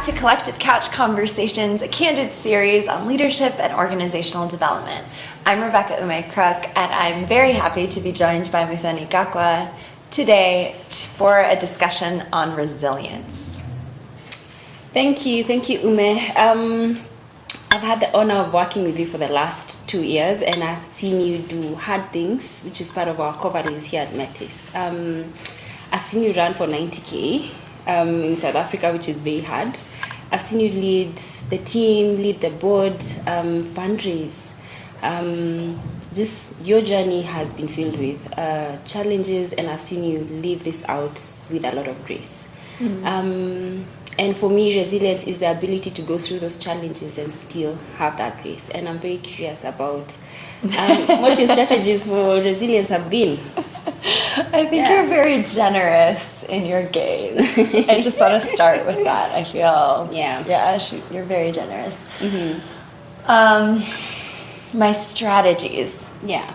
to Collective Couch Conversations, a candid series on leadership and organizational development. I'm Rebecca Ume-Crook, and I'm very happy to be joined by Muthoni Gakwa today for a discussion on resilience. Thank you, Ume. I've had the honor of working with you for the last 2 years, and I've seen you do hard things, which is part of our coverage here at Metis. I've seen you run for 90K in South Africa, which is very hard. I've seen you lead the team, lead the board, fundraise. Just your journey has been filled with challenges, and I've seen you live this out with a lot of grace. Mm-hmm. And for me, resilience is the ability to go through those challenges and still have that grace. And I'm very curious about what your strategies for resilience have been. I think you're very generous in your gaze. I just want to start with that. I feel, you're very generous. Mm-hmm. My strategies. Yeah.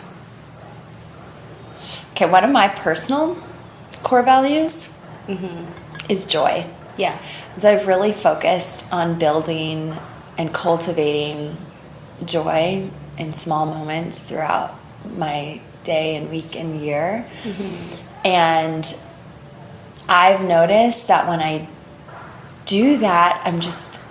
Okay, one of my personal core values is joy. Yeah. So I've really focused on building and cultivating joy in small moments throughout my day and week and year. Mm-hmm. And I've noticed that when I do that, I'm just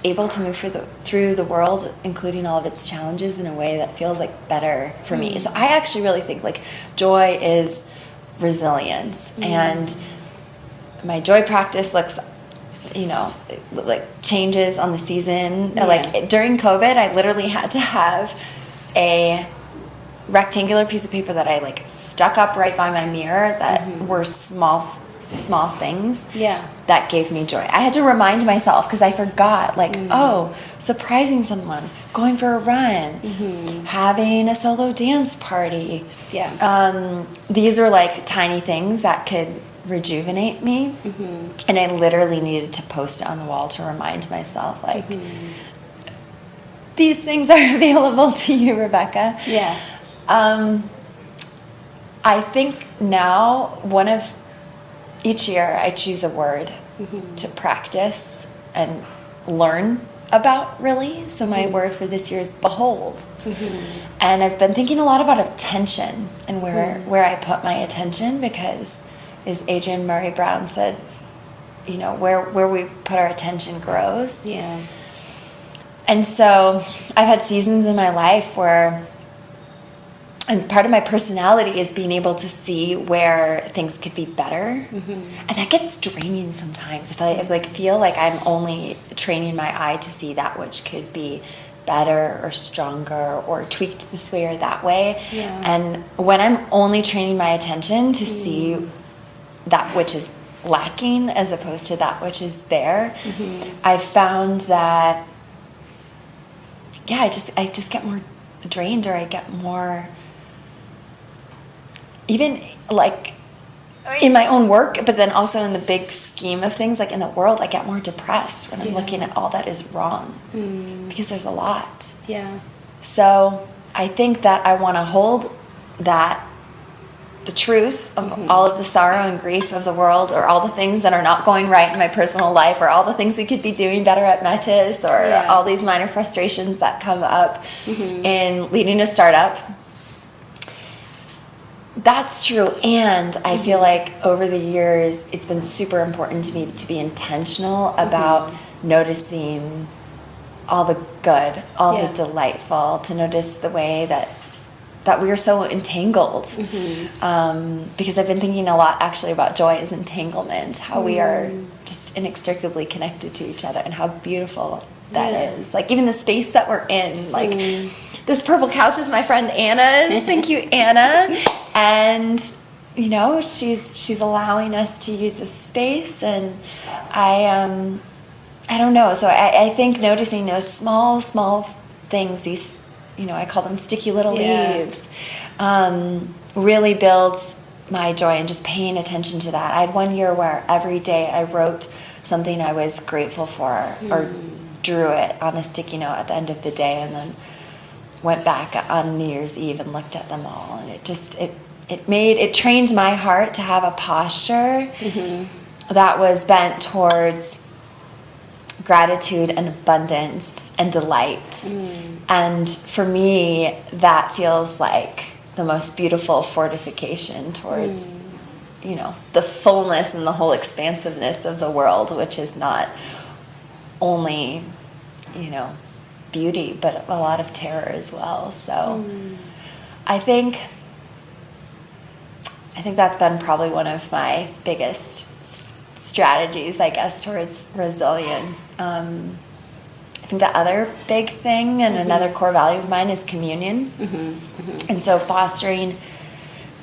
able to move through the world, including all of its challenges, in a way that feels like better for me. So I actually really think like joy is resilience. And my joy practice looks, like changes on the season. Yeah. Like during COVID, I literally had to have a rectangular piece of paper that I like stuck up right by my mirror that were small things that gave me joy. I had to remind myself because I forgot, surprising someone, going for a run, having a solo dance party. Yeah. These are like tiny things that could rejuvenate me. And I literally needed to post it on the wall to remind myself, these things are available to you, Rebecca. Yeah. I think now each year I choose a word to practice and learn about, really. So my word for this year is behold. And I've been thinking a lot about attention and where I put my attention, because as Adrienne Murray Brown said, where we put our attention grows. Yeah. And so I've had seasons in my life where, and part of my personality is being able to see where things could be better. And that gets draining sometimes. If I feel like I'm only training my eye to see that which could be better or stronger or tweaked this way or that way. Yeah. And when I'm only training my attention to see that which is lacking as opposed to that which is there, I found that I just get more drained, or I get more, even like in my own work, but then also in the big scheme of things, like in the world, I get more depressed when I'm looking at all that is wrong, because there's a lot. Yeah. So I think that I want to hold the truth of all of the sorrow and grief of the world, or all the things that are not going right in my personal life, or all the things we could be doing better at Metis, or all these minor frustrations that come up in leading a startup. That's true. And I feel like over the years, it's been super important to me to be intentional about noticing all the good, all the delightful, to notice the way that we are so entangled. Because I've been thinking a lot actually about joy as entanglement, how we are just inextricably connected to each other, and how beautiful that is. Like even the space that we're in, this purple couch is my friend Anna's. Thank you, Anna. And she's allowing us to use this space, and I don't know. So I think noticing those small things, these, I call them sticky little leaves, really builds my joy, and just paying attention to that. I had one year where every day I wrote something I was grateful for, or drew it on a sticky note at the end of the day, and then went back on New Year's Eve and looked at them all. And it trained my heart to have a posture that was bent towards gratitude and abundance and delight. And for me, that feels like the most beautiful fortification towards, the fullness and the whole expansiveness of the world, which is not only, beauty, but a lot of terror as well. So I think that's been probably one of my biggest strategies, I guess, towards resilience. I think the other big thing and another core value of mine is communion. And so fostering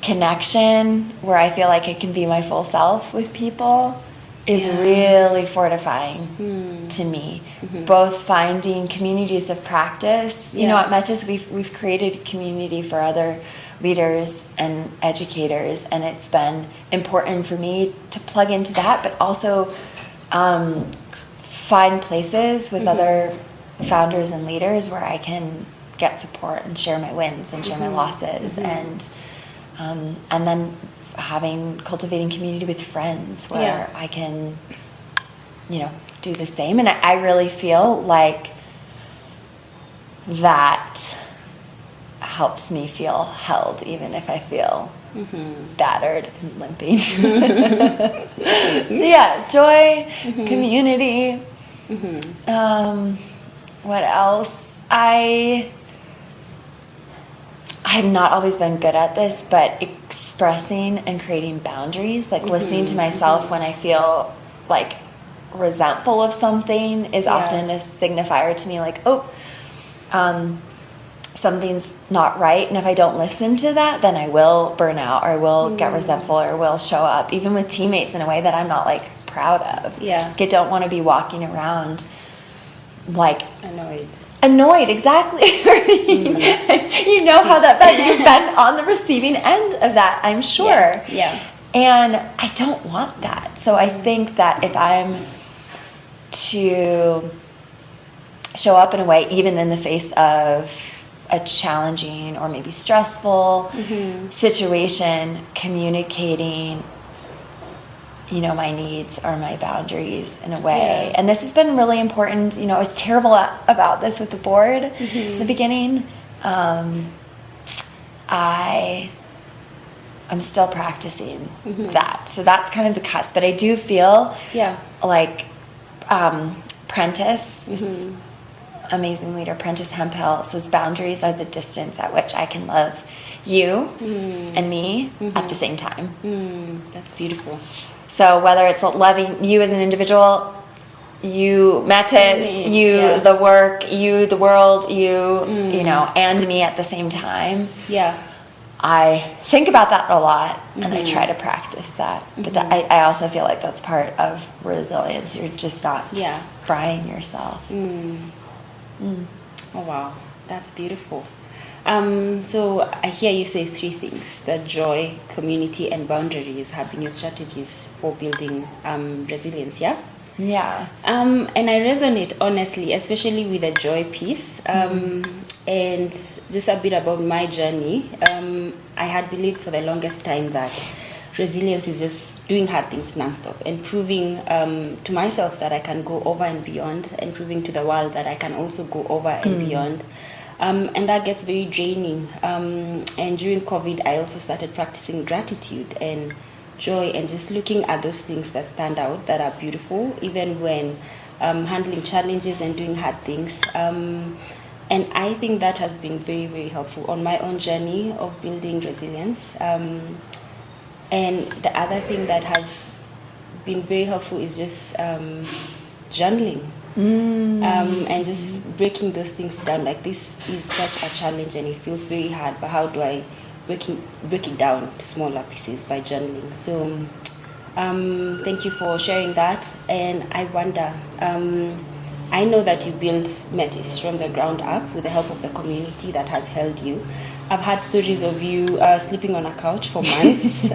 connection where I feel like I can be my full self with people is really fortifying to me. Both finding communities of practice. You know, at Metis, we've created a community for other leaders and educators, and it's been important for me to plug into that, but also find places with other founders and leaders where I can get support and share my wins and share my losses, and then cultivating community with friends where I can, do the same. And I really feel like that helps me feel held, even if I feel battered and limping. So joy, community. What else? I have not always been good at this, but expressing and creating boundaries, like listening to myself when I feel like resentful of something is often a signifier to me, like, something's not right, and if I don't listen to that, then I will burn out, or I will get resentful, or will show up, even with teammates, in a way that I'm not, like, proud of. Like, I don't want to be walking around, like... Annoyed, exactly. You know how that felt. You've been on the receiving end of that, I'm sure. And I don't want that. So I think that if I'm to show up in a way, even in the face of a challenging or maybe stressful situation, communicating, my needs or my boundaries in a way. And this has been really important. I was terrible about this with the board in the beginning. I'm still practicing that. So that's kind of the cusp. But I do feel like Prentice, amazing leader, Prentice Hemphill, says boundaries are the distance at which I can love you and me at the same time. That's beautiful. So whether it's loving you as an individual, you Metis, the work, you the world, and me at the same time. I think about that a lot, and I try to practice that. But I also feel like that's part of resilience. You're just not frying yourself. Oh, wow. That's beautiful. So I hear you say three things: that joy, community, and boundaries have been your strategies for building resilience, And I resonate, honestly, especially with the joy piece. And just a bit about my journey. I had believed for the longest time that resilience is just doing hard things nonstop and proving to myself that I can go over and beyond, and proving to the world that I can also go over and beyond. And that gets very draining. And during COVID, I also started practicing gratitude and joy, and just looking at those things that stand out, that are beautiful, even when handling challenges and doing hard things. And I think that has been very, very helpful on my own journey of building resilience. And the other thing that has been very helpful is just journaling. And just breaking those things down. Like, this is such a challenge and it feels very hard, but how do I break it down to smaller pieces by journaling? So thank you for sharing that. And I wonder, I know that you built Metis from the ground up with the help of the community that has held you. I've had stories of you sleeping on a couch for months.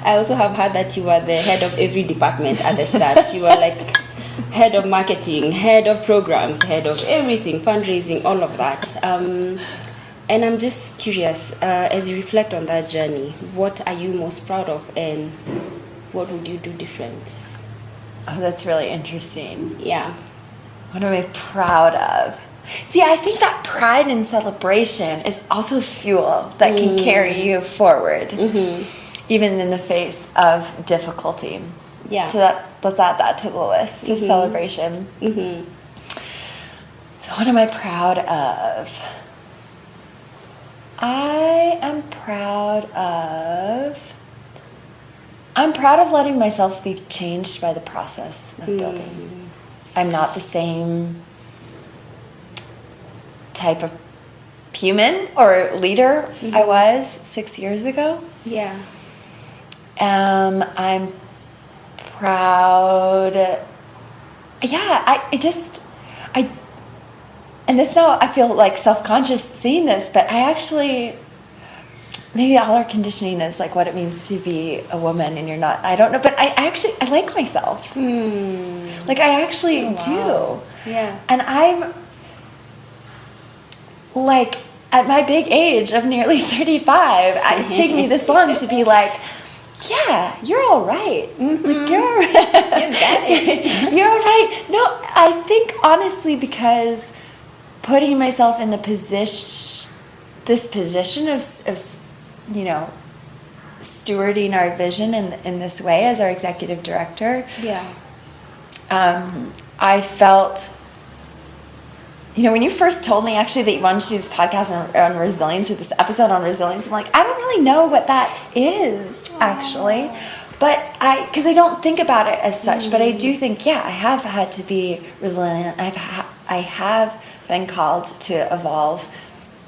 I also have heard that you were the head of every department at the start. You were like head of marketing, head of programs, head of everything, fundraising, all of that. And I'm just curious, as you reflect on that journey, what are you most proud of, and what would you do different? Oh, that's really interesting. What am I proud of? See, I think that pride and celebration is also fuel that can carry you forward, even in the face of difficulty. Yeah. So let's add that to the list, just celebration. So what am I proud of? I'm proud of letting myself be changed by the process of building. I'm not the same type of human or leader I was 6 years ago. Yeah. I'm proud. Yeah, and this now I feel like self-conscious saying this, but I actually, maybe all our conditioning is like what it means to be a woman and you're not, I don't know, but I like myself. Like I actually do. Yeah. And I'm like, at my big age of nearly 35, it's taken me this long to be like, yeah, you're all right. Like, you're all right. You got it. You're all right. No, I think honestly because putting myself in this position of stewarding our vision in this way as our executive director. Yeah. I felt, when you first told me actually that you wanted to do this podcast on resilience, or this episode on resilience, I'm like, I don't really know what that is actually, but because I don't think about it as such, but I do think, I have had to be resilient. I have been called to evolve,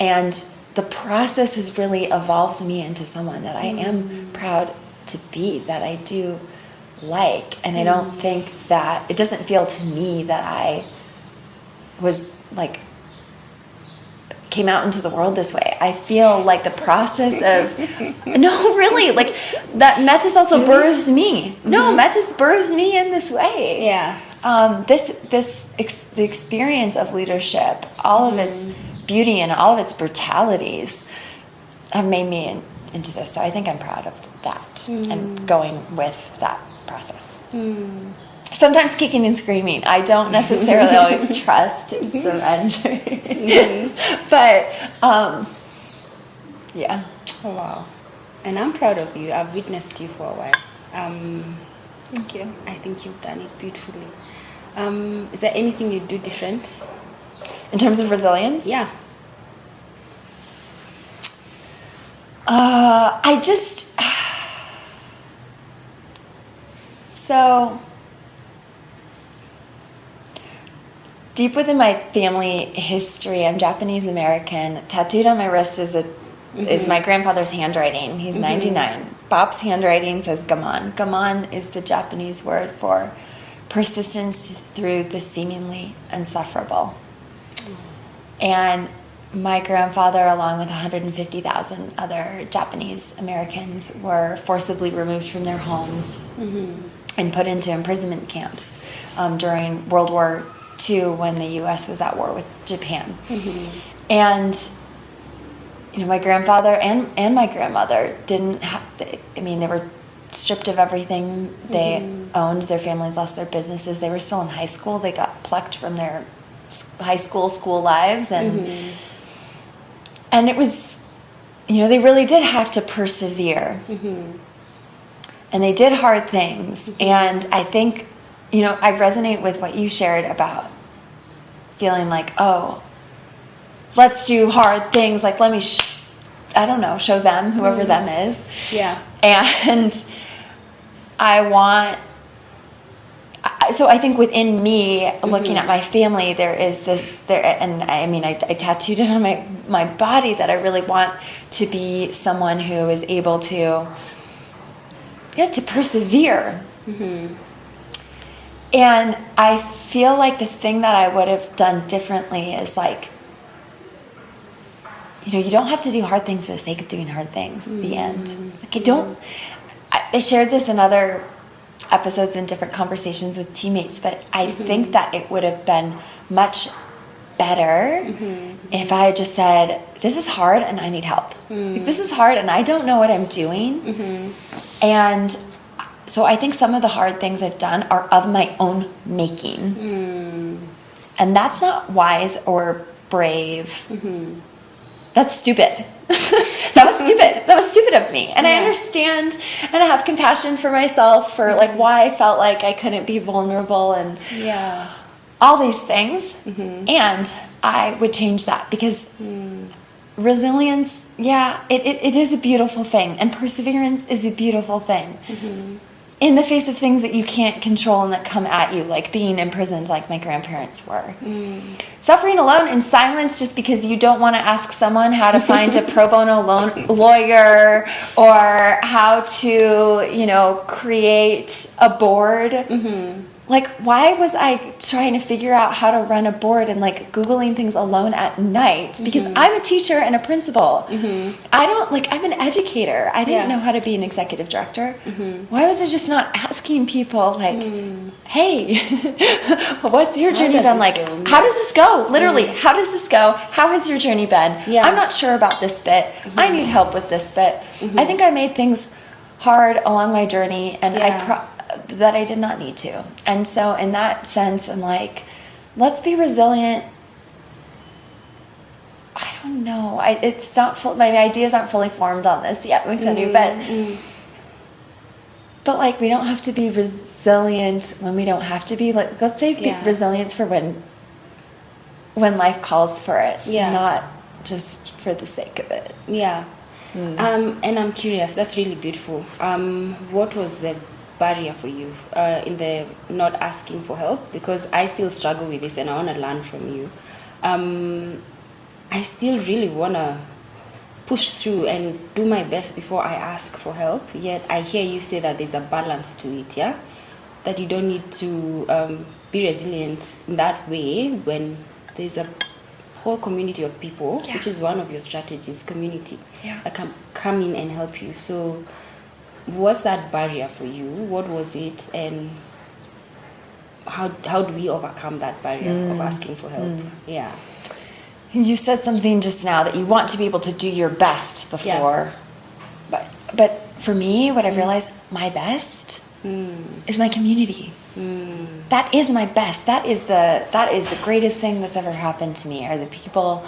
and the process has really evolved me into someone that I am proud to be, that I do like, and I don't think that, it doesn't feel to me that I was like came out into the world this way. I feel like the process of no, really, like that Metis also birthed me. No, Metis birthed me in this way. Yeah. The experience of leadership, all of its beauty and all of its brutalities, have made me into this. So I think I'm proud of that and going with that process. Sometimes kicking and screaming. I don't necessarily always trust and surrender. But, yeah. Oh, wow. And I'm proud of you. I've witnessed you for a while. Thank you. I think you've done it beautifully. Is there anything you do different? In terms of resilience? Yeah. So deep within my family history, I'm Japanese American. Tattooed on my wrist is my grandfather's handwriting. He's 99. Bob's handwriting says gaman. Gaman is the Japanese word for persistence through the seemingly insufferable. And my grandfather, along with 150,000 other Japanese Americans, were forcibly removed from their homes and put into imprisonment camps during World War II, when the U.S. was at war with Japan. And my grandfather and my grandmother didn't have, they were stripped of everything they owned. Their families lost their businesses. They were still in high school. They got plucked from their high school lives. And it was, they really did have to persevere. And they did hard things. And I think, I resonate with what you shared about feeling like, oh, let's do hard things. Like, let me, show them, whoever them is. Yeah. And so I think within me, looking at my family, there is this, and I tattooed it on my body that I really want to be someone who is able to persevere. And I feel like the thing that I would have done differently is like, you don't have to do hard things for the sake of doing hard things at the end. Like I shared this in other episodes and different conversations with teammates, but I think that it would have been much better if I had just said, this is hard and I need help. Like, this is hard and I don't know what I'm doing. And so I think some of the hard things I've done are of my own making. And that's not wise or brave. That's stupid. That was stupid. That was stupid of me. And I understand, and I have compassion for myself for like why I felt like I couldn't be vulnerable and all these things. And I would change that because resilience, it is a beautiful thing, and perseverance is a beautiful thing. In the face of things that you can't control and that come at you, like being imprisoned like my grandparents were. Suffering alone in silence just because you don't want to ask someone how to find a pro bono lawyer or how to, create a board. Like, why was I trying to figure out how to run a board and like Googling things alone at night? Because I'm a teacher and a principal. I'm an educator. I didn't know how to be an executive director. Why was I just not asking people like, hey, what's your journey been like? How does this go? Literally, how does this go? How has your journey been? I'm not sure about this bit. I need help with this bit. I think I made things hard along my journey, and that I did not need to. And so in that sense, I'm like, let's be resilient. I don't know. It's not full, my ideas aren't fully formed on this yet, but like, we don't have to be resilient when we don't have to be. Like, let's save resilience for when life calls for it, not just for the sake of it. And I'm curious, that's really beautiful. What was the barrier for you in the not asking for help? Because I still struggle with this and I want to learn from you. I still really want to push through and do my best before I ask for help, yet I hear you say that there's a balance to it, that you don't need to be resilient in that way when there's a whole community of people, which is one of your strategies, community, that can come in and help you. So what's that barrier for you? What was it, and how do we overcome that barrier of asking for help? You said something just now that you want to be able to do your best before, but for me, what I've realized, my best is my community. That is my best. That is the greatest thing that's ever happened to me, are the people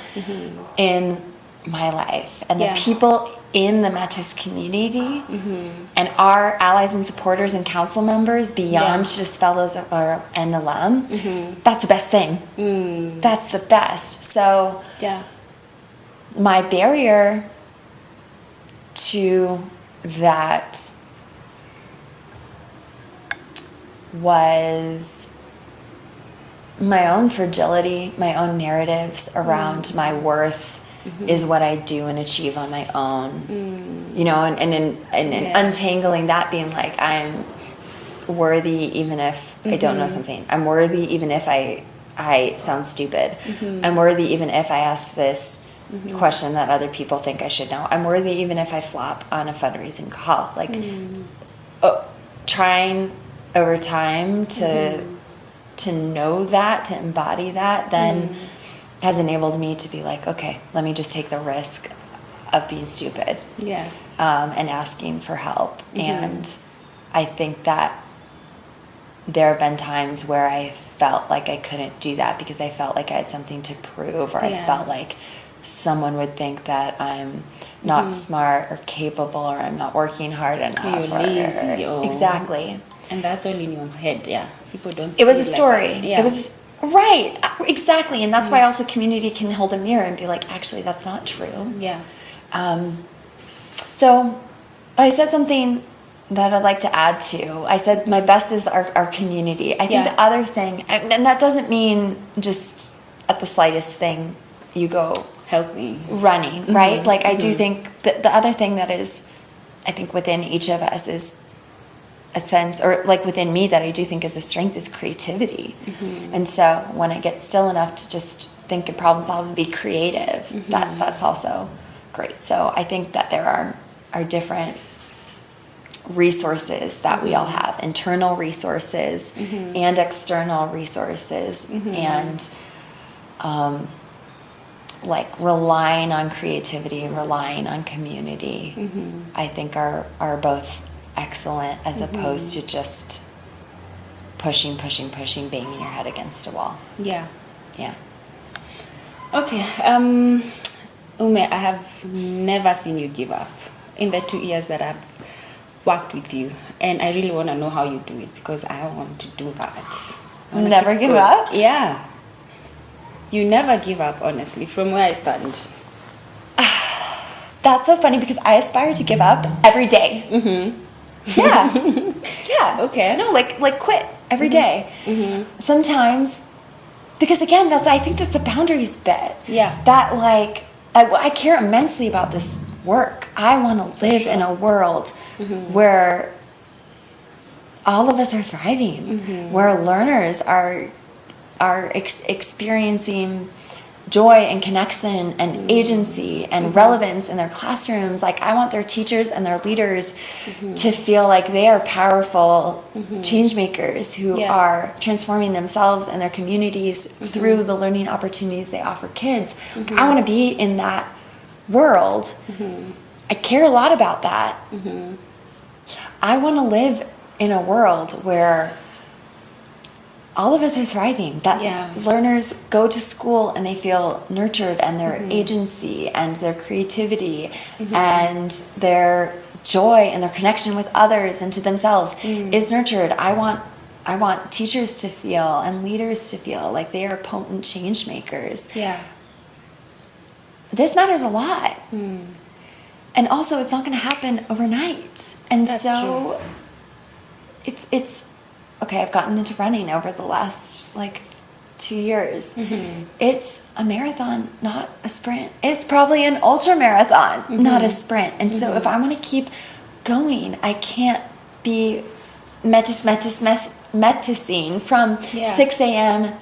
in my life, and the people in the Metis community, and our allies and supporters and council members beyond just fellows and alum. That's the best thing. That's the best. So my barrier to that was my own fragility, my own narratives around my worth is what I do and achieve on my own. And untangling that, being like, I'm worthy even if I don't know something. I'm worthy even if I sound stupid. I'm worthy even if I ask this question that other people think I should know. I'm worthy even if I flop on a fundraising call. Like, trying over time to know that, to embody that, then has enabled me to be like, okay, let me just take the risk of being stupid and asking for help. And I think that there have been times where I felt like I couldn't do that because I felt like I had something to prove, or I felt like someone would think that I'm not smart or capable, or I'm not working hard enough. You're lazy, exactly. And that's all in your head, People don't. It was a story. It was right, exactly, and that's why also community can hold a mirror and be like, actually, that's not true. So I said something that I'd like to add to. I said my best is our community. I think the other thing, and that doesn't mean just at the slightest thing you go help me running, right? Like, I do think that the other thing that is, I think within each of us is a sense, or like within me, that I do think is a strength, is creativity. And so when I get still enough to just think and problem solve and be creative, that's also great. So I think that there are different resources that we all have, internal resources and external resources, and like relying on creativity and relying on community, I think are both excellent, as opposed to just pushing, banging your head against a wall. Yeah. Okay. Ume, I have never seen you give up in the 2 years that I've worked with you, and I really want to know how you do it, because I want to do that. Never give up? Yeah. You never give up, honestly, from where I stand. That's so funny, because I aspire to give up every day. Yeah. Yeah. Okay. No, like quit every day. Sometimes, because again, I think that's the boundaries bit. Yeah. That like, I care immensely about this work. I want to live in a world where all of us are thriving, where learners are experiencing joy and connection and agency and relevance in their classrooms. Like, I want their teachers and their leaders to feel like they are powerful change makers who are transforming themselves and their communities through the learning opportunities they offer kids. Like, I want to be in that world. I care a lot about that. I want to live in a world where all of us are thriving, that learners go to school and they feel nurtured, and their agency and their creativity and their joy and their connection with others and to themselves is nurtured. I want teachers to feel and leaders to feel like they are potent change makers. Yeah. This matters a lot. And also, it's not going to happen overnight. And That's so it's okay, I've gotten into running over the last, 2 years. It's a marathon, not a sprint. It's probably an ultra marathon, not a sprint. And so if I want to keep going, I can't be metising from 6 a.m.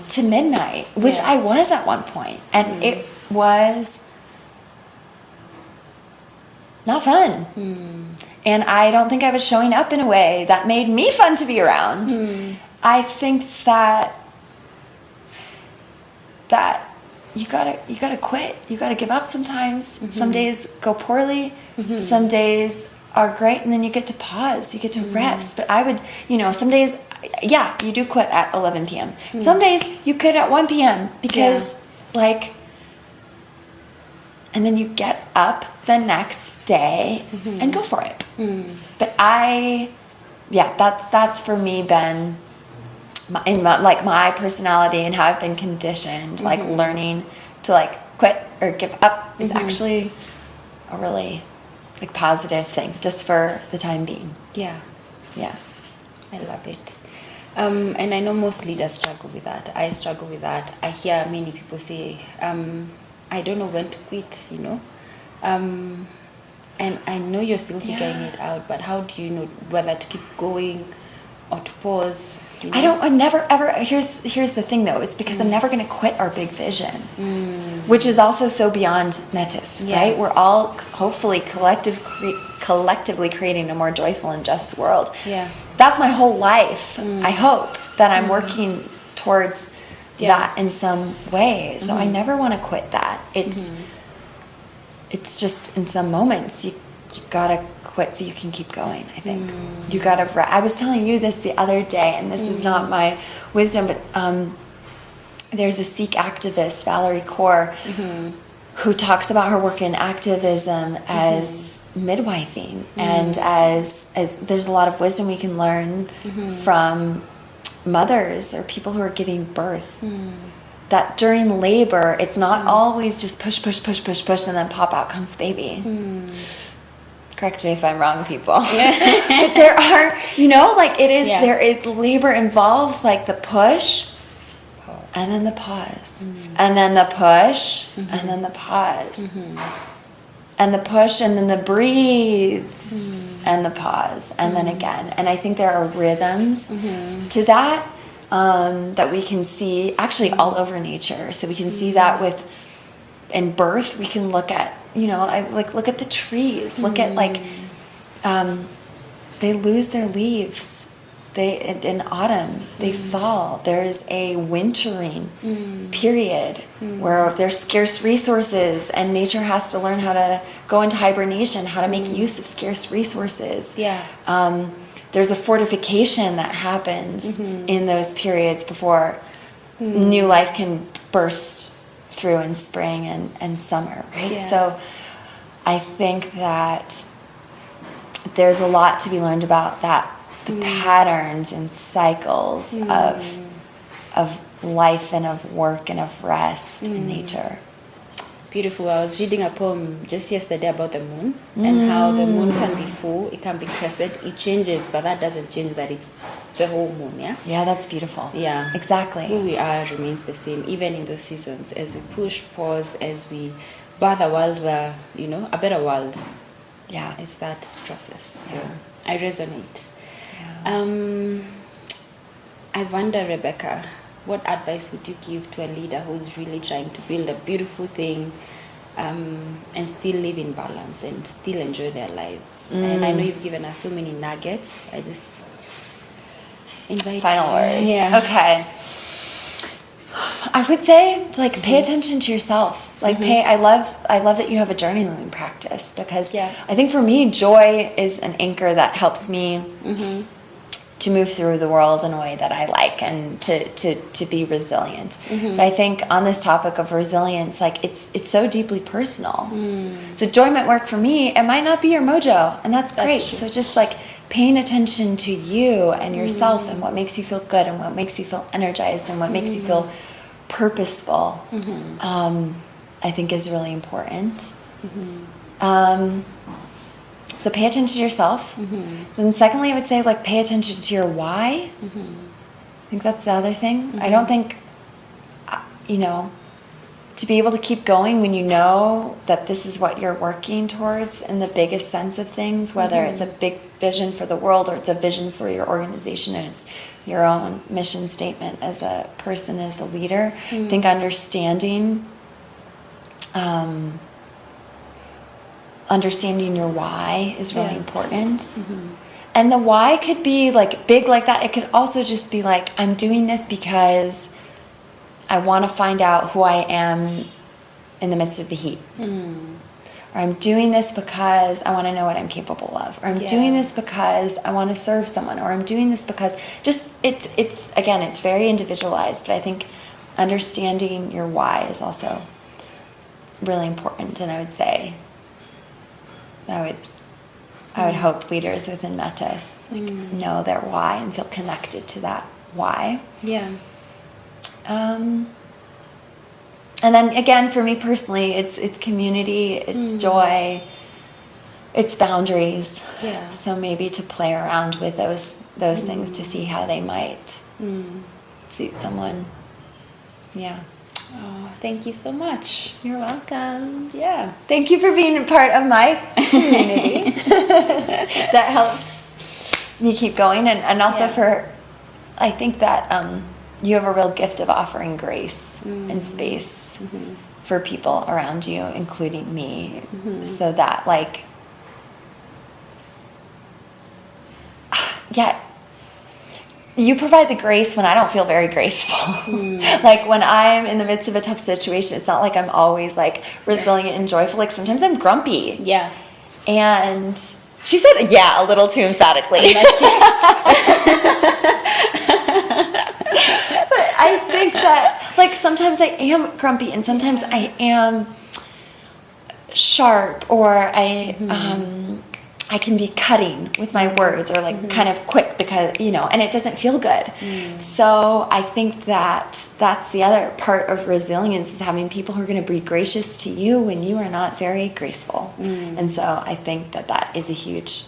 to midnight, which I was at one point. And it was not fun. And I don't think I was showing up in a way that made me fun to be around. I think that you gotta quit. You gotta give up sometimes. Some days go poorly. Some days are great, and then you get to pause. You get to rest. But I would, some days, you do quit at 11 p.m. Some days you quit at 1 p.m. because, and then you get up the next day and go for it. But that's for me been my personality and how I've been conditioned. Like, learning to quit or give up is actually a really positive thing, just for the time being. Yeah. I love it. And I know most leaders struggle with that. I struggle with that. I hear many people say, I don't know when to quit, and I know you're still figuring it out, but how do you know whether to keep going or to pause? I'm never ever. Here's the thing, though. It's because I'm never going to quit our big vision, which is also so beyond Metis, right? We're all hopefully collectively creating a more joyful and just world. Yeah, that's my whole life. I hope that I'm working towards that in some way. So I never want to quit that. It's just in some moments you gotta quit so you can keep going. I think you gotta. I was telling you this the other day, and this is not my wisdom, but there's a Sikh activist, Valerie Kaur, who talks about her work in activism as midwifing, and as there's a lot of wisdom we can learn from mothers or people who are giving birth. That during labor, it's not always just push, and then pop out comes baby. Correct me if I'm wrong, people. But there are, labor involves the push, and then the pause, and then the push, and then the pause, and the push, and then the breathe, and the pause, and then again. And I think there are rhythms to that. That we can see actually all over nature. So we can see that in birth. We can look at, look at the trees. Look at they lose their leaves. In autumn they fall. There's a wintering period where there's scarce resources, and nature has to learn how to go into hibernation, how to make use of scarce resources. There's a fortification that happens in those periods before new life can burst through in spring and summer, right? Yeah. So I think that there's a lot to be learned about that, the patterns and cycles of life and of work and of rest in nature. Beautiful. I was reading a poem just yesterday about the moon and how the moon can be full, it can be crescent, it changes, but that doesn't change that it's the whole moon, yeah? Yeah, that's beautiful. Yeah. Exactly. Who we are remains the same, even in those seasons, as we push, pause, as we birth a world where, a better world. Yeah. It's that process. So Yeah. I resonate. Yeah. I wonder, Rebecca, what advice would you give to a leader who's really trying to build a beautiful thing and still live in balance and still enjoy their lives? And I know you've given us so many nuggets. I just invite Final you. words. Yeah. Okay. I would say, pay attention to yourself. I love that you have a journaling practice, because I think for me, joy is an anchor that helps me to move through the world in a way that I like, and to be resilient. But I think on this topic of resilience, it's so deeply personal. So joy might work for me, it might not be your mojo, and that's great. true. So just paying attention to you and yourself and what makes you feel good and what makes you feel energized and what makes you feel purposeful, I think is really important. So pay attention to yourself. Then secondly, I would say pay attention to your why. I think that's the other thing. I don't think, to be able to keep going when you know that this is what you're working towards in the biggest sense of things, whether it's a big vision for the world or it's a vision for your organization and it's your own mission statement as a person, as a leader. I think understanding your why is really important. And the why could be big like that. It could also just be I'm doing this because I want to find out who I am in the midst of the heat. Or I'm doing this because I want to know what I'm capable of. Or I'm doing this because I want to serve someone. Or I'm doing this because it's very individualized. But I think understanding your why is also really important. And I would say I would hope leaders within Metis know their why and feel connected to that why. Yeah. And then again, for me personally, it's community, it's joy, it's boundaries. Yeah. So maybe to play around with those things to see how they might suit someone. Yeah. Oh, thank you so much. You're welcome. Yeah. Thank you for being a part of my community. That helps me keep going, and also for, I think that you have a real gift of offering grace and space for people around you, including me, so that you provide the grace when I don't feel very graceful. When I'm in the midst of a tough situation, it's not like I'm always resilient and joyful. Sometimes I'm grumpy. Yeah. And she said, yeah, a little too emphatically. But I think that sometimes I am grumpy and sometimes I am sharp, or I can be cutting with my words, or kind of quick because, and it doesn't feel good. So I think that that's the other part of resilience, is having people who are going to be gracious to you when you are not very graceful. And so I think that is a huge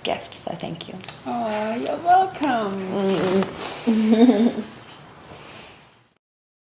gift. So thank you. Oh, you're welcome.